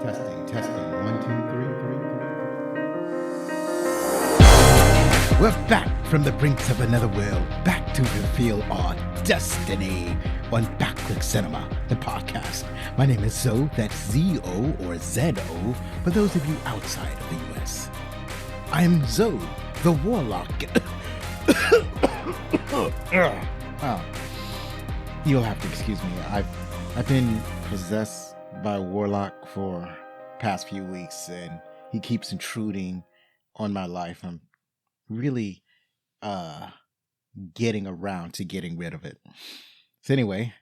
Testing, testing. 1, 2, 3. We're back from the brinks of another world, back to reveal our destiny on Backward Cinema, the podcast. My name is Zoe, that's Z-O or Z-O, for those of you outside of the U.S. I'm Zoe, the warlock. Oh, you'll have to excuse me. I've been possessed by a warlock for past few weeks, and he keeps intruding on my life. I'm really getting around to getting rid of it. So anyway,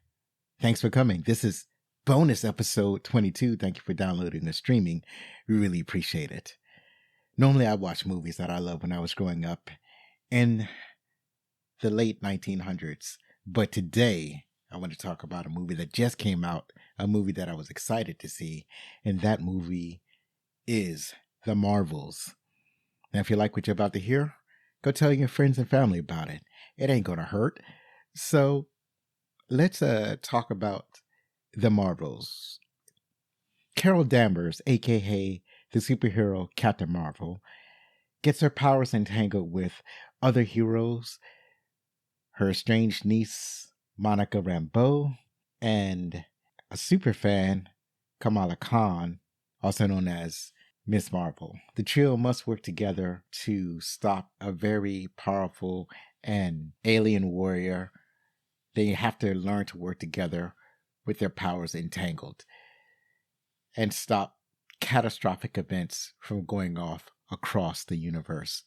thanks for coming. This is bonus episode 22. Thank you for downloading and streaming. We really appreciate it. Normally I watch movies that I loved when I was growing up in the late 1900s, but today I want to talk about a movie that just came out, a movie that I was excited to see, and that movie is The Marvels. Now, if you like what you're about to hear, go tell your friends and family about it. It ain't gonna hurt. So let's talk about The Marvels. Carol Danvers, aka the superhero Captain Marvel, gets her powers entangled with other heroes, her estranged niece Monica Rambeau, and a superfan, Kamala Khan, also known as Miss Marvel. The trio must work together to stop a very powerful and alien warrior. They have to learn to work together with their powers entangled and stop catastrophic events from going off across the universe.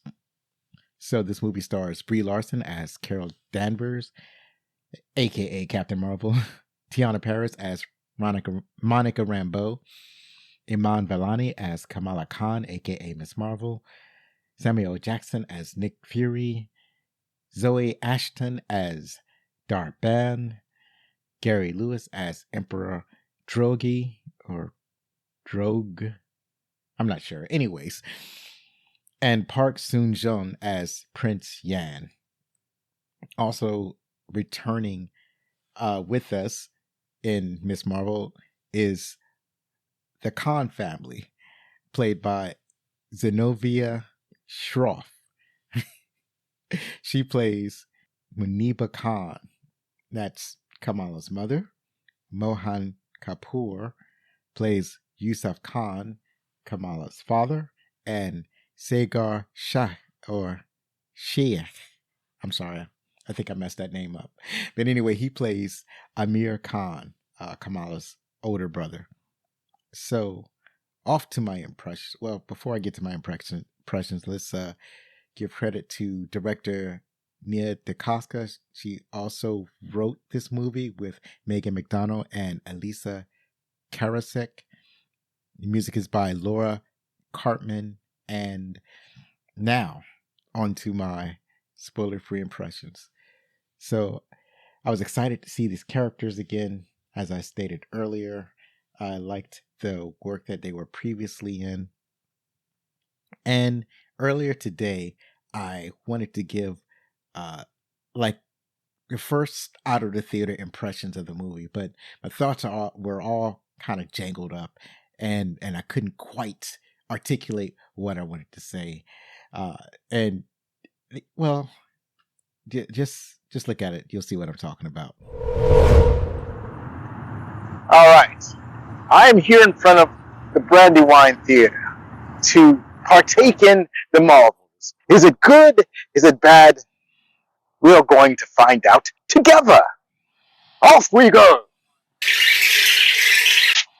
So this movie stars Brie Larson as Carol Danvers, aka Captain Marvel, Tiana Paris as Monica Rambeau, Iman Vellani as Kamala Khan, aka Miss Marvel, Samuel L. Jackson as Nick Fury, Zoe Ashton as Dar-Benn, Gary Lewis as Emperor Drogi, or Drogue, I'm not sure. Anyways, and Park Soon-jung as Prince Yan. Also returning with us in Miss Marvel is the Khan family, played by Zenobia Shroff. She plays Muniba Khan. That's Kamala's mother. Mohan Kapoor plays Yusuf Khan, Kamala's father. And Sagar Shah, or Sheikh. I'm sorry. I think I messed that name up. But anyway, he plays Amir Khan, Kamala's older brother. So, off to my impressions. Well, before I get to my impressions, let's give credit to director Nia DaCosta. She also wrote this movie with Megan McDonald and Elisa Karasek. The music is by Laura Cartman. And now, on to my spoiler-free impressions. So, I was excited to see these characters again. As I stated earlier, I liked the work that they were previously in. And earlier today, I wanted to give like the first out of the theater impressions of the movie, but my thoughts were all kind of jangled up, and I couldn't quite articulate what I wanted to say. And well, just look at it. You'll see what I'm talking about. All right. I am here in front of the Brandywine Theater to partake in The Marvels. Is it good? Is it bad? We're going to find out together. Off we go.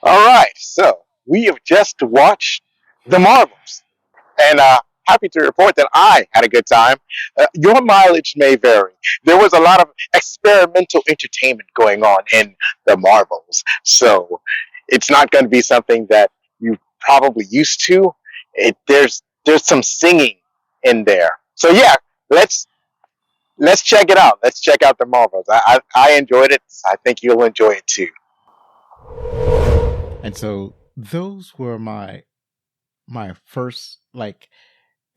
All right. So we have just watched The Marvels. And happy to report that I had a good time. Your mileage may vary. There was a lot of experimental entertainment going on in The Marvels. So it's not going to be something that you probably used to. There's some singing in there. So yeah, let's check it out. Let's check out The Marvels. I enjoyed it. I think you'll enjoy it too. And so those were my first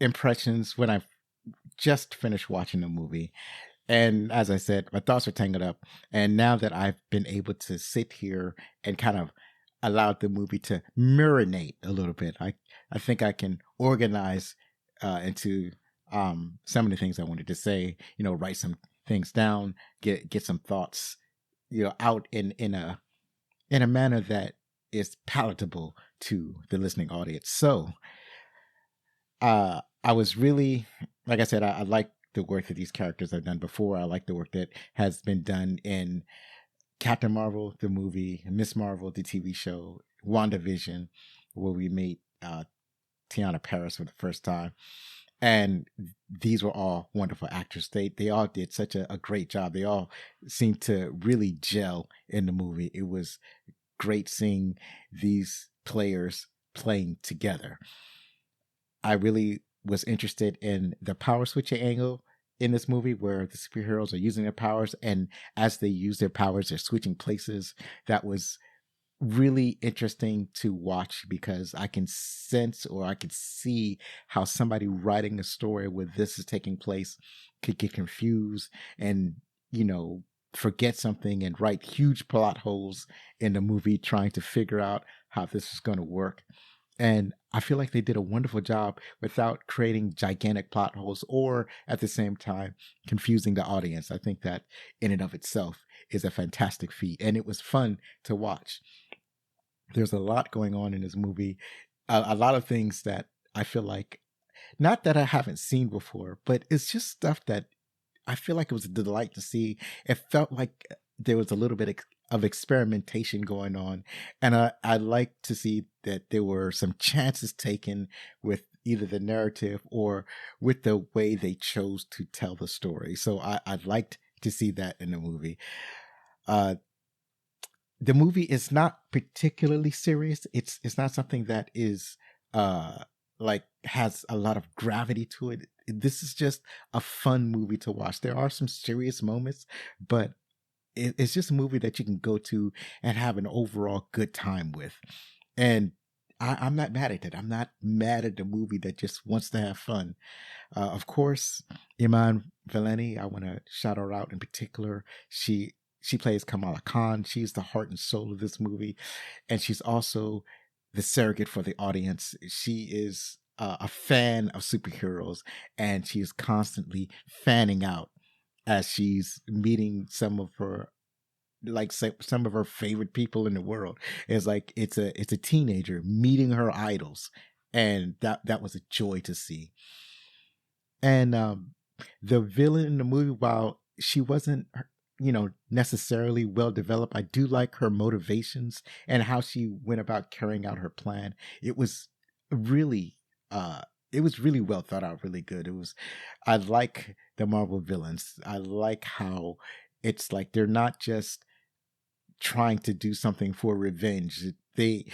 impressions when I just finished watching the movie. And as I said, my thoughts are tangled up. And now that I've been able to sit here and kind of allowed the movie to marinate a little bit. I think I can organize into some of the things I wanted to say. Write some things down, get some thoughts, out in a manner that is palatable to the listening audience. So, I was really, like I said, I like the work that these characters have done before. I like the work that has been done in Captain Marvel, the movie, Miss Marvel, the TV show, WandaVision, where we meet Tiana Paris for the first time. And these were all wonderful actors. They all did such a great job. They all seemed to really gel in the movie. It was great seeing these players playing together. I really was interested in the power switching angle in this movie, where the superheroes are using their powers, and as they use their powers, they're switching places. That was really interesting to watch, because I can sense, or I could see how somebody writing a story where this is taking place could get confused and, forget something and write huge plot holes in the movie trying to figure out how this is going to work. And I feel like they did a wonderful job without creating gigantic plot holes or at the same time confusing the audience. I think that in and of itself is a fantastic feat, and it was fun to watch. There's a lot going on in this movie, a lot of things that I feel like, not that I haven't seen before, but it's just stuff that I feel like it was a delight to see. It felt like there was a little bit of experimentation going on, and I like to see that there were some chances taken with either the narrative or with the way they chose to tell the story. So I liked to see that in the movie. The movie is not particularly serious. It's not something that is like has a lot of gravity to it. This is just a fun movie to watch. There are some serious moments, but it's just a movie that you can go to and have an overall good time with. And I'm not mad at it. I'm not mad at the movie that just wants to have fun. Of course, Iman Vellani, I want to shout her out in particular. She plays Kamala Khan. She's the heart and soul of this movie. And she's also the surrogate for the audience. She is a fan of superheroes, and she is constantly fanning out as she's meeting some of her favorite people in the world. It's like it's a teenager meeting her idols, and that was a joy to see. And the villain in the movie, while she wasn't necessarily well developed, I do like her motivations and how she went about carrying out her plan. It was really well thought out, really good. I like the Marvel villains. I like how it's like they're not just trying to do something for revenge. The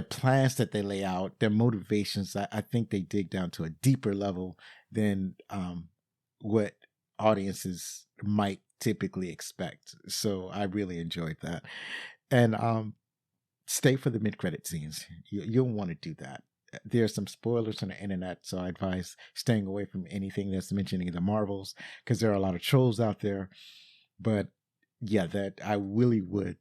plans that they lay out, their motivations, I think they dig down to a deeper level than what audiences might typically expect. So I really enjoyed that. And stay for the mid-credit scenes. You'll want to do that. There's some spoilers on the internet, so I advise staying away from anything that's mentioning the Marvels, because there are a lot of trolls out there. But yeah, that I really would,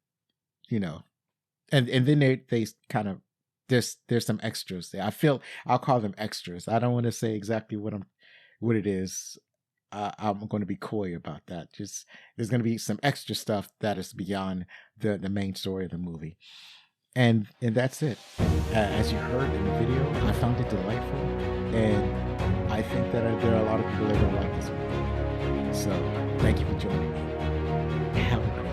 and then they kind of, there's some extras there. I'll call them extras. I don't want to say exactly what it is. I'm going to be coy about that. Just there's going to be some extra stuff that is beyond the main story of the movie. And that's it. As you heard in the video, I found it delightful, and I think that there are a lot of people that don't like this movie. So thank you for joining me. Have a great